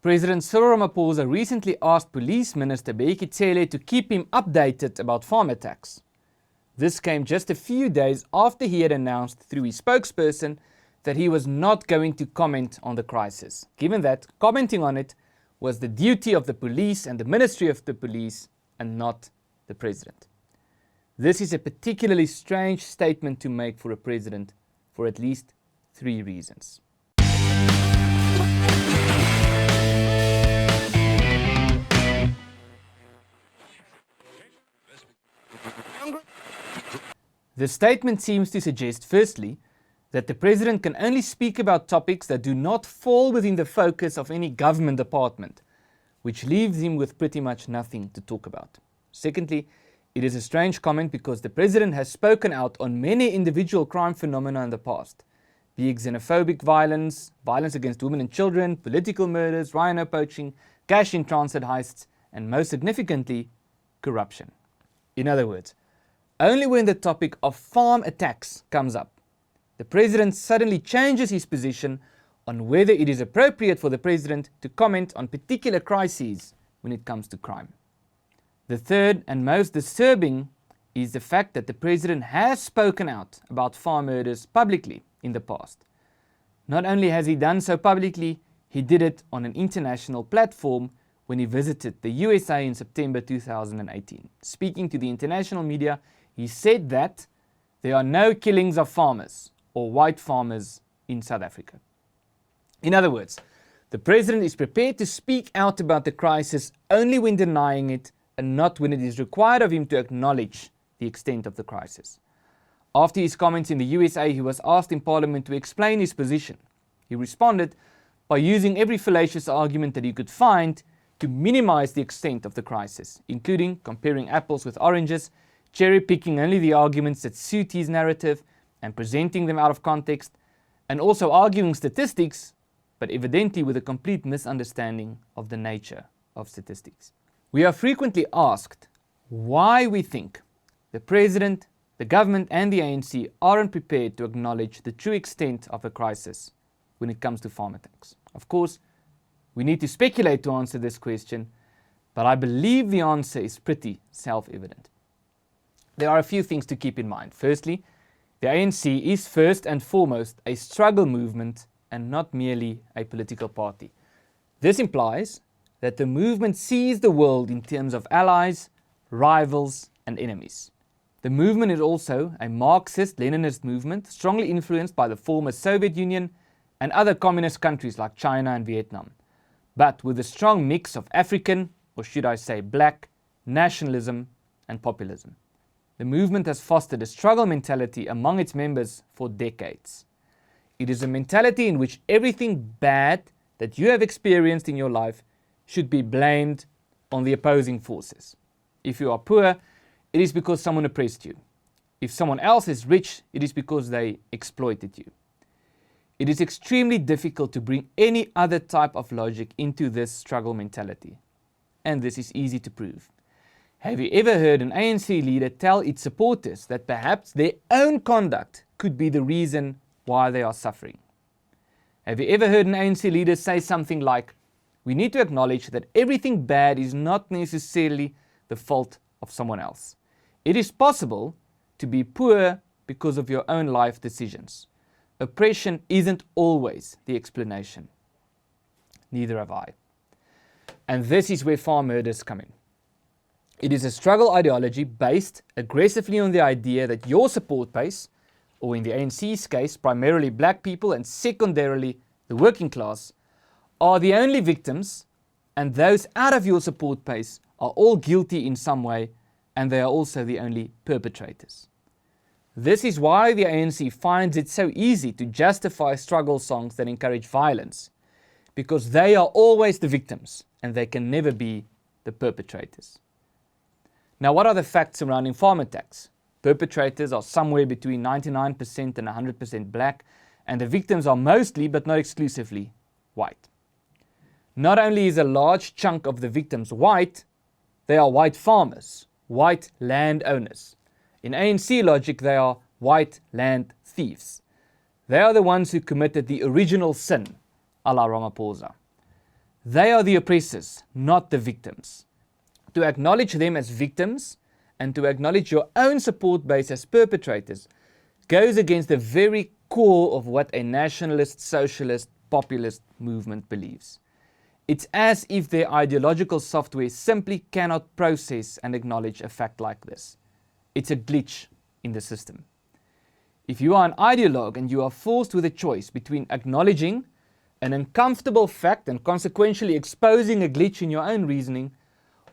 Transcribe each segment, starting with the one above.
President Cyril Ramaphosa recently asked Police Minister Cele to keep him updated about farm attacks. This came just a few days after he had announced through his spokesperson that he was not going to comment on the crisis, given that commenting on it was the duty of the police and the Ministry of the Police and not the President. This is a particularly strange statement to make for a president for at least 3 reasons. The statement seems to suggest, firstly, that the President can only speak about topics that do not fall within the focus of any government department, which leaves him with pretty much nothing to talk about. Secondly, it is a strange comment because the President has spoken out on many individual crime phenomena in the past, be it xenophobic violence, violence against women and children, political murders, rhino poaching, cash in transit heists, and most significantly, corruption. In other words, only when the topic of farm attacks comes up, the President suddenly changes his position on whether it is appropriate for the President to comment on particular crises when it comes to crime. The third and most disturbing is the fact that the President has spoken out about farm murders publicly in the past. Not only has he done so publicly, he did it on an international platform when he visited the USA in September 2018. Speaking to the international media, he said that there are no killings of farmers or white farmers in South Africa. In other words, the President is prepared to speak out about the crisis only when denying it and not when it is required of him to acknowledge the extent of the crisis. After his comments in the USA, he was asked in Parliament to explain his position. He responded by using every fallacious argument that he could find to minimize the extent of the crisis, including comparing apples with oranges, cherry-picking only the arguments that suit his narrative and presenting them out of context, and also arguing statistics, but evidently with a complete misunderstanding of the nature of statistics. We are frequently asked why we think the President, the government and the ANC aren't prepared to acknowledge the true extent of a crisis when it comes to farm attacks. Of course, we need to speculate to answer this question, but I believe the answer is pretty self-evident. There are a few things to keep in mind. Firstly, the ANC is first and foremost a struggle movement and not merely a political party. This implies that the movement sees the world in terms of allies, rivals, and enemies. The movement is also a Marxist-Leninist movement strongly influenced by the former Soviet Union and other communist countries like China and Vietnam, but with a strong mix of African, or should I say black, nationalism and populism. The movement has fostered a struggle mentality among its members for decades. It is a mentality in which everything bad that you have experienced in your life should be blamed on the opposing forces. If you are poor, it is because someone oppressed you. If someone else is rich, it is because they exploited you. It is extremely difficult to bring any other type of logic into this struggle mentality. And this is easy to prove. Have you ever heard an ANC leader tell its supporters that perhaps their own conduct could be the reason why they are suffering? Have you ever heard an ANC leader say something like, "We need to acknowledge that everything bad is not necessarily the fault of someone else. It is possible to be poor because of your own life decisions. Oppression isn't always the explanation." Neither have I. And this is where farm murders come in. It is a struggle ideology based aggressively on the idea that your support base, or in the ANC's case, primarily black people and secondarily the working class, are the only victims, and those out of your support base are all guilty in some way, and they are also the only perpetrators. This is why the ANC finds it so easy to justify struggle songs that encourage violence, because they are always the victims, and they can never be the perpetrators. Now, what are the facts surrounding farm attacks? Perpetrators are somewhere between 99% and 100% black, and the victims are mostly, but not exclusively, white. Not only is a large chunk of the victims white, they are white farmers, white landowners. In ANC logic, they are white land thieves. They are the ones who committed the original sin, a la Ramaphosa. They are the oppressors, not the victims. To acknowledge them as victims and to acknowledge your own support base as perpetrators goes against the very core of what a nationalist, socialist, populist movement believes. It's as if their ideological software simply cannot process and acknowledge a fact like this. It's a glitch in the system. If you are an ideologue and you are forced with a choice between acknowledging an uncomfortable fact and consequentially exposing a glitch in your own reasoning,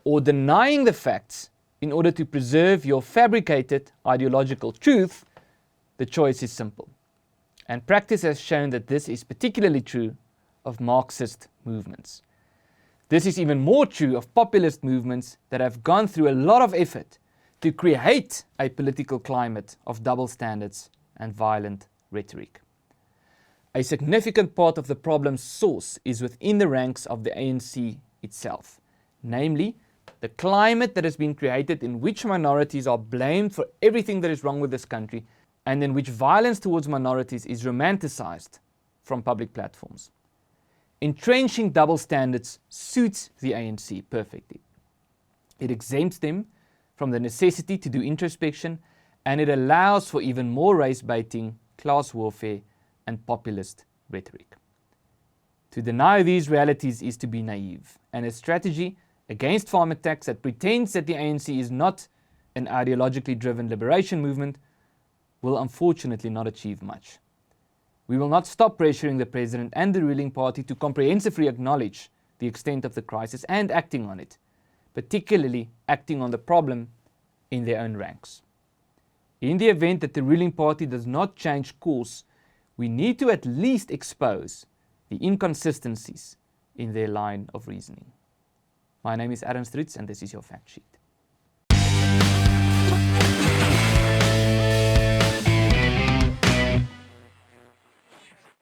or denying the facts in order to preserve your fabricated ideological truth, the choice is simple. And practice has shown that this is particularly true of Marxist movements. This is even more true of populist movements that have gone through a lot of effort to create a political climate of double standards and violent rhetoric. A significant part of the problem's source is within the ranks of the ANC itself, namely the climate that has been created in which minorities are blamed for everything that is wrong with this country and in which violence towards minorities is romanticized from public platforms. Entrenching double standards suits the ANC perfectly. It exempts them from the necessity to do introspection, and it allows for even more race baiting, class warfare, and populist rhetoric. To deny these realities is to be naive, and a strategy against farm attacks that pretends that the ANC is not an ideologically driven liberation movement will unfortunately not achieve much. We will not stop pressuring the President and the ruling party to comprehensively acknowledge the extent of the crisis and acting on it, particularly acting on the problem in their own ranks. In the event that the ruling party does not change course, we need to at least expose the inconsistencies in their line of reasoning. My name is Adam Stritz, and this is your fact sheet.